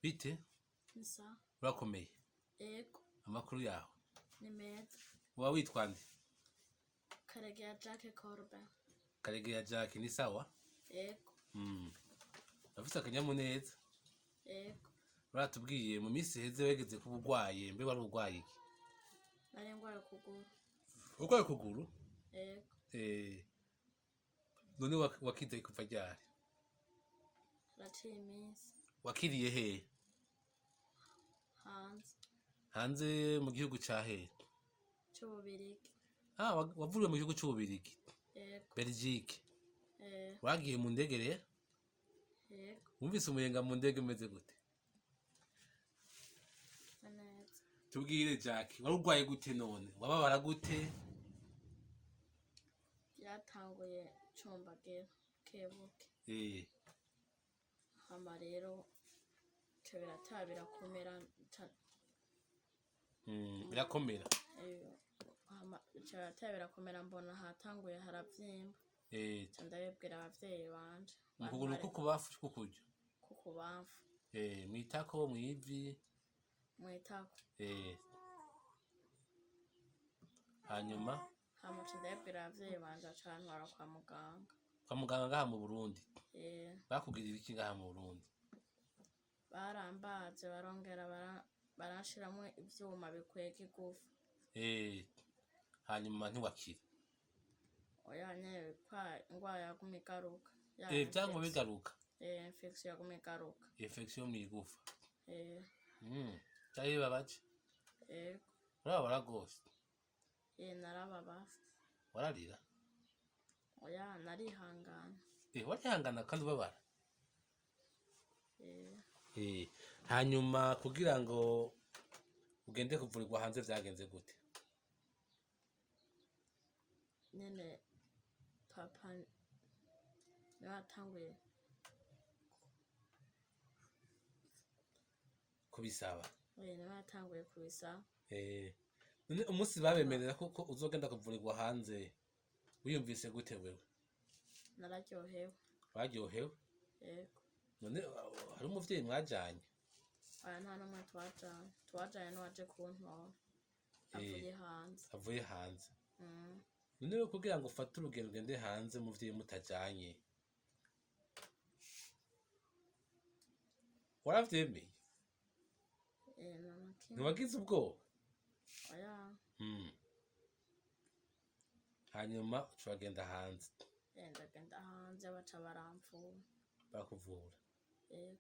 Bite? Nisa. Urakomeye? Ego. Amakuru yaho? Ni meza. Uba witwa nde? KAREGEYA Jacques Corbin. KAREGEYA Jacques ni sawa? Ego. Urafise akanyamuneza? Ego. Uratubwiye mu minsi iheze wegeze ku burwaye, mbe wari urwaye iki? Nari ngwaye ukuguru. Urwaye ukuguru? Ego. None wakize kuva ryari? Haraciye iminsi. Wakiriye hehe? Hanze. Hanze mu gihugu ca hehe? C'Ububirigi. Wavuriwe mu gihugu c'Ububirigi? Ego. Belgique. Ego. Wagiye mu ndege rero? Ego. Wumvise umuyenga mu ndege umeze gute? Neza. Tubwire Jacques, wari urwaye gute none? Wababara gute? Byatanguye combagira kebuke. Hama rero co birataba birakomera. Birakomera. Hama co birataba birakomera mbona hatanguye haravyimba. Ca ndabibwira abavyeyi banje. Ukuguru kukubafu kukuryo? Kukubamfu. Mwitako, mwivi? Mwitako. Hanyuma? Hama ca ndabibwira abavyeyi banje baca bantwara kwa muganga. Kwa muganga ngaha mu Burundi? Bakugirira iki ngaha mu Burundi? Barambaze barongera baranshiramo ivyuma bikwega igufa. Hanyuma ntiwakira? Oya nyene ingwara yaguma igaruka. Vyaguma bigaruka? Infection yaguma igaruka. Infection mw'igufa? Vyari bibabaje? Ego. Urababara gose? Narababara. Wararira? Oya narihangana. Warihangana kandi ubabara? Hanyuma kugira ngo ugende kuvurirwa hanze vyagenze gute? Nyene papa natanguye kubisaba. Natanguye kubisaba. None umunsi babemerera ko uzogenda kuvurirwa hanze wiyumvise gute wewe? Nararyohewe. Waryohewe? Yego. None hari umuvyeyi mwajanye? Aya nta numwe twajanye n'uwaje kuntora. Avuye hanze. Avuye hanze. None rero kugira ngo ufate urugendo ugende hanze umuvyeyi mutajanye waravyemeye? Ntiwagize ubwoba? Oya. Hanyuma uragenda hanze? Ndagenda hanze baca baramvura. Bakuvura? Yego.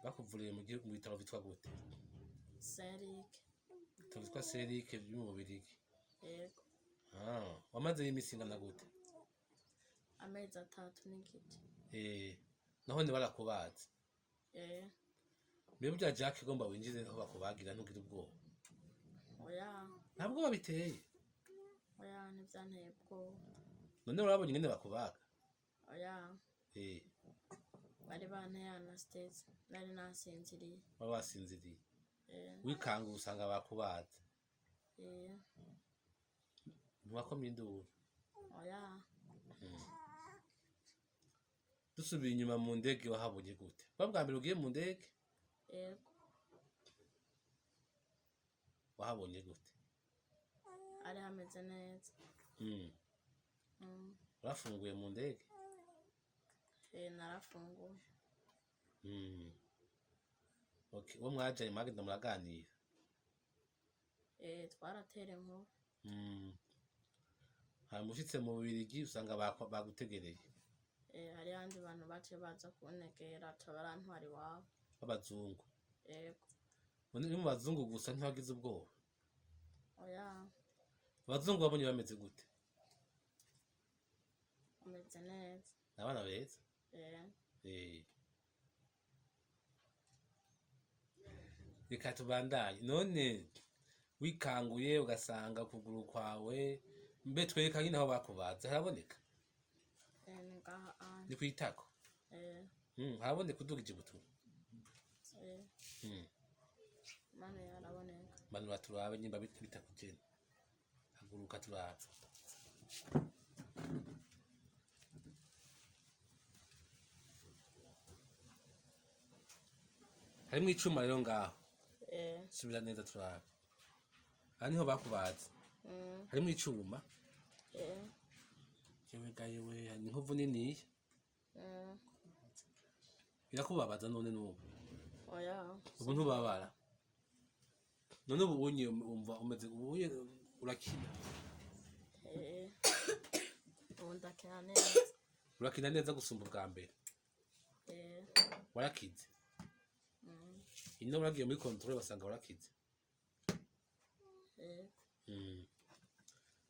Bakuvuriye mu bitaro bitwa gute? Serike. Ibitaro bitwa Serike byo mu Bubirigi? Yego. Wamazeyo imisi ingana gute? Amezi 3 n'igice. Naho ni barakubaza? Mbere burya Jacques ugomba winjize aho bakubagira ntugire ubwoba? Oya. Nta bwoba biteye? Oya ntivyanteye ubwoba. None urabonye ingene bakubaga? Oya. Bari banteye anesthesia. Nari nasinziriye. Wari wasinziriye? Wikanga usanga bakubaza? Ntiwakomye induru? Oya. Dusubiye inyuma mu ndege wahabonye gute? Bwa mbere ugiye mu ndege? Yego. Wahabonye gute? Ari hameze neza. Urafunguye mu ndege? Narafunguye. Okay, uwo mwajanye mwagenda muraganira? Twaratere inkuru. Hanyuma ushitse mu Bubirigi usanga bagutegereye? Hari abandi bantu bace baza kuntegera ca barantwara iwabo. B'abazungu? Yego. None uri mu bazungu gusa ntiwagize ubwoba? Oya. Abazungu babonye bameze gute? Bameze neza. Abana beza? Reka tubandanye. None wikanguye ugasanga ukuguru kwawe mbe twereka nyine aho bakubaza haraboneka? Ni kwitako? Haraboneka udugije ubutumwa? Mano yaraboneka. Manura turabe nyimba bitakugenda. Haguruka turabe. harimo icuma rero ngaho subira neza turabe aha niho bakubaza harimo icuma yewe gayewe hari inkovu niniya birakubabaza none n'ubu ubu ntubabara none ubu unye umva umeze ubuye urakina ubu ndakina neza urakina neza gusumba ubwa mbere warakize ino uragiye muri control basanga warakize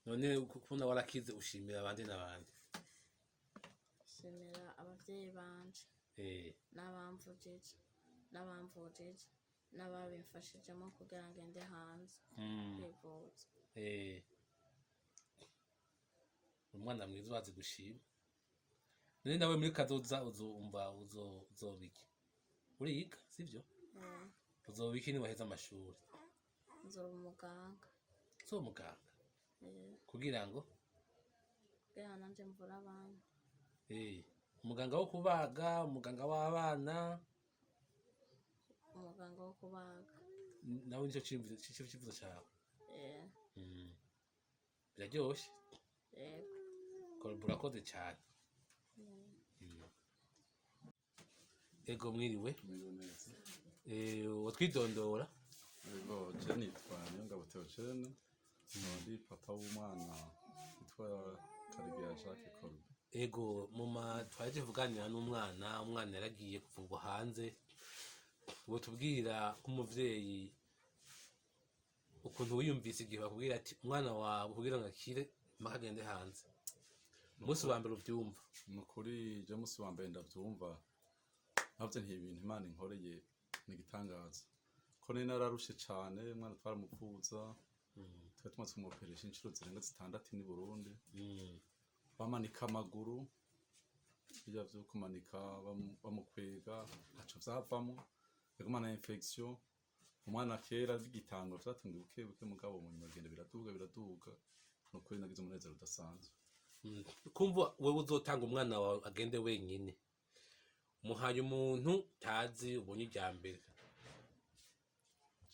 none kubona warakize ushimira abandi n'abandi shimira abavyeyi banje n'abamvujije n'ababimfashijemo kugira ngo ngende hanze kwivuza umwana mwiza ubazi gushima none nawe muri kazoza uzumva uzobiki uriga sivyo uzobiki niwaheza amashuri nzoba umuganga kugira ngo nanje mvura abantu umuganga wo kubaga umuganga w'abana umuganga wo kubaga nawe nicyo cyifuzo cyawe biraryoshe urakoze cyane ego mwiriwe watwidondora ego je nitwa Niyongabo Theogene ndi papa w'umwana witwa KAREGEYA Jacques Corbin ego muma twaje kuganira n'umwana yaragiye kuvugwa hanze uwo tubwira nk'umuvyeyi ukuntu wiyumvise igihe bakubwira ati umwana wawe kugira ngo akire makagende hanze umunsi wa mbere uvyumva nukuri je umunsi wa mbere ndavyumva navyo ntibintu Imana inkoreye nigitangaza ko nari nararushe cane umwana twaramuvuza twari tumaze kumuoperesha inshuro zirenga 6 ni Burundi bamanika amaguru bijya vyo kumanika bamukwega ntaco vyavamo yagumana infection umwana kera bigitango twatungiye buke mugabo mu nyuma gende biraduga nukuri nagize umunezero udasanzwe kumva wewe uzotanga umwana wawe agende wenyine muhaye umuntu tazi ubonye ijya mbere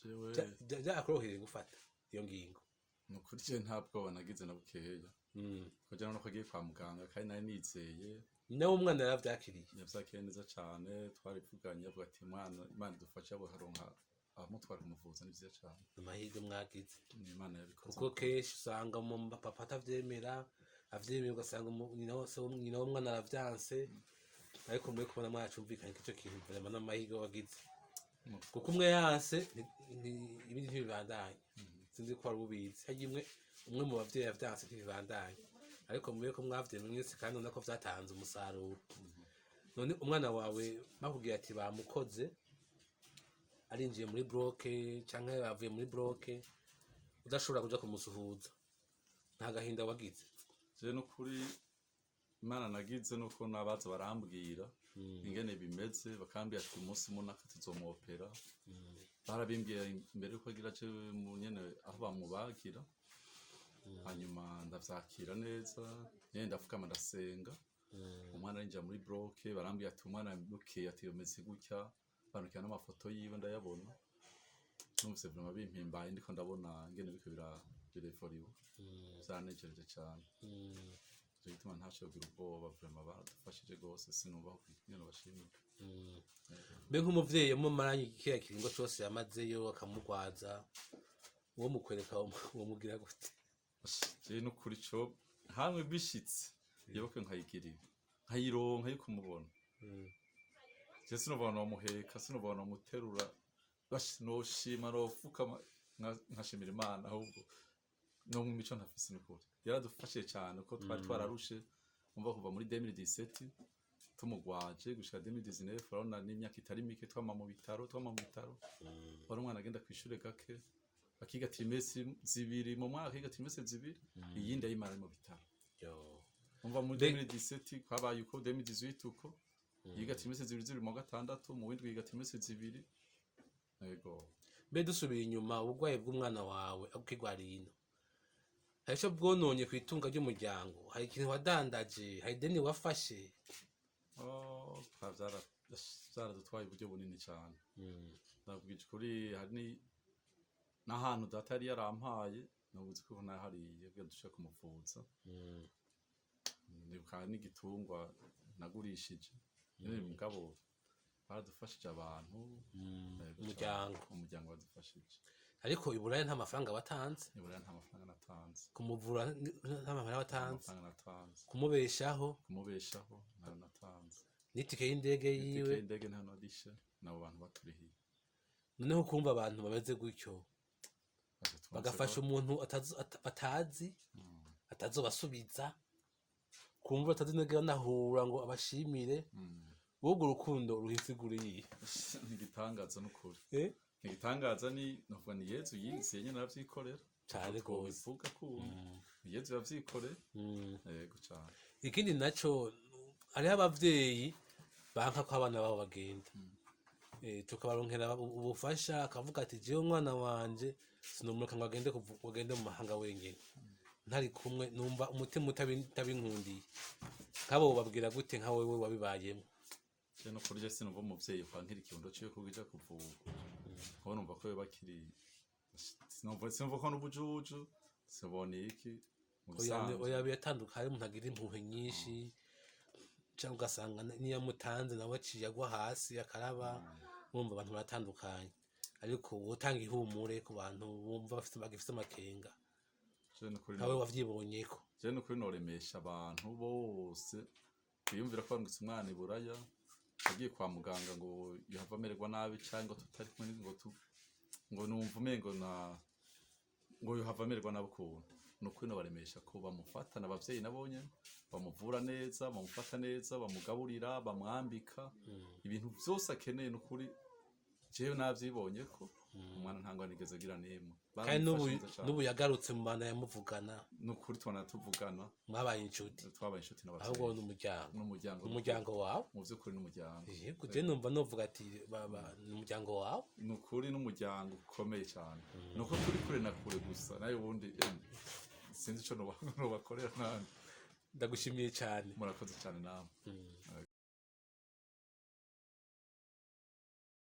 jewe akoroheye gufata iyo ngingo nukuri je ntabwo nagize na bukeya kugira ngo agiye kwa muganga kandi nari nizeye nawe umwana yaravyakiriye neza cane twarivuganye avuga ati mwana Imana idufashe abo haronka abamutwara kumuvuza ni vyiza cane amahirwe mwagize Imana yabikoze kuko kenshi usanga mu papa atavyemera avyemera ugasanga nyina w'umwana aravyanse ariko muri kubona mwacumvikanye ico kintu vraiment n'amahirwe wagize kuko umwe yanse ibindi ntibibandanye sinzi ko wari ubizi hagimwe umwe mu bavyeyi yavyanse ntibibandanye ariko mubiye ko mwavyemye mwese kandi ubona ko vyatanze umusaruro none umwana wawe bakubwira ati bamukoze arinjiye muri bloke canke bavuye muri bloke udashobora kuja kumusuhuza nta gahinda wagize je nukuri Imana nagize nuko nabaza barambwira ingene bimeze bakambira ati umunsi munaka tuzomuopera barabimbwiye imbere yuko agira ce mu nyene aho bamubagira hanyuma ndavyakira neza nyene ndafukama ndasenga umwana arinjira muri bloke barambwira ati umwana bukeye ati yomeze gutya banukira n'amafoto yiwe ndayabona numvise vraiment bimpimbaye ndiko ndabona ingene biko birevoriwe vyanejeje cane bituma ntashoboye ubwoba vraiment baradufashije gose sinubaho nyene bashimira mbe nk'umuvyeyi mumaranye ikihe kiringo cose yamazeyo akamugwaza uwo mukwereka uwo mugira gute je nukuri co hamwe bishitse yoboke nkayigirira nkayironka yo kumubona je sinubona umuheka sinubona umuterura noshima nofukama nkashimira Imana ahubwo no mu mico ntafise n'ukuri yaradufashije cyane ko twari twararushe umva kuva muri 2017 tumugwaje gushika 2019 urabona n'imyaka itari mike twama mu bitaro wari umwana agenda kw'ishure gake akiga trimestre zibiri mu mwaka akiga trimestre zibiri iyindi ayimara mu bitaro umva muri 2017 kwabaye uko 2018 uko yiga trimestre zibiri mu gatandatu mu windwi yiga trimestre zibiri yego mbe dusubiye inyuma ubugwaye bw'umwana wawe akigwariye ino hari ico bwononye kw'itunga ry'umuryango hari ikintu wadandaje hari deni wafashe zaradutwaye uburyo bunini cyane ndabwije kuri hari n'ahantu data yari yarampaye nabuze ko nahariye byo dushaka kumuvuza ndibuka n'igitungwa nagurishije nyine mugabo baradufashije abantu umuryango wadufashije ariko iburaya nta mafaranga watanze natanze kumuvura nta mafaranga watanze natanze kumubeshaho natanze n'itike y'indege yiwe nta nodisha nabo bantu baturihiye noneho kumva abantu bameze gutyo bagafasha umuntu batazi atazobasubiza kumva atazinegera nahura ngo abashimire ubwo urukundo ruhisiguriye ntigitangaza n'ukuri ntigitangaza ni navuga ni Yezu yinziye nyine aravyikorera cyane gose bivuga ko Yezu yavyikorera yego cyane ikindi naco ari abavyeyi banka ko abana babo bagenda tukabaronkera ubufasha akavuga ati jewe umwana wanje sinomureka ngo agende mu mahanga wenyine ntari kumwe numva umutima utabinkundiye nk'abo babwira gute nka wewe wabibayemo no kurya sinumva umuvyeyi kwankira ikirundo ciwe ko gija kuvurwa aho numva ko bakiri sinumva ko n'ubujuju sibone iki oya bitandukanye umuntu agira impuhwe nyinshi cyangwa ugasanga niyo mutanze nawe aciye agwa hasi akaraba bumva abantu baratandukanye ariko utanga ihumure ku bantu bumva bagifite amakenga nawe wavyibonyeko je no kuri noremesha abantu bose biyumvira ko bangutse umwana iburaya agiye kwa muganga ngo yahava amererwa nabi cyangwa tutari kumwe ngo numva umengo ngo yahava amererwa nabi ukuntu no kuri baremesha ko bamufatana abavyeyi nabonye bamuvura neza bamufata neza bamugaburira bamwambika ibintu byose akeneye no kuri jewe navyibonye ko umwana ntango anigeze agira nemo kandi n'ubu yagarutse mu bana yamuvugana no kuri twana tuvugana mwabaye inshuti n'abavyeyi ahubwo n'umuryango wawe mu by'ukuri n'umuryango yego je numva novuga ati baba n'umuryango wawe n'ukuri n'umuryango ukomeye cyane nuko turi kure na kure gusa nayo ubundi sinzi ico no bakorera nandi ndagushimiye cyane murakoze cyane namwe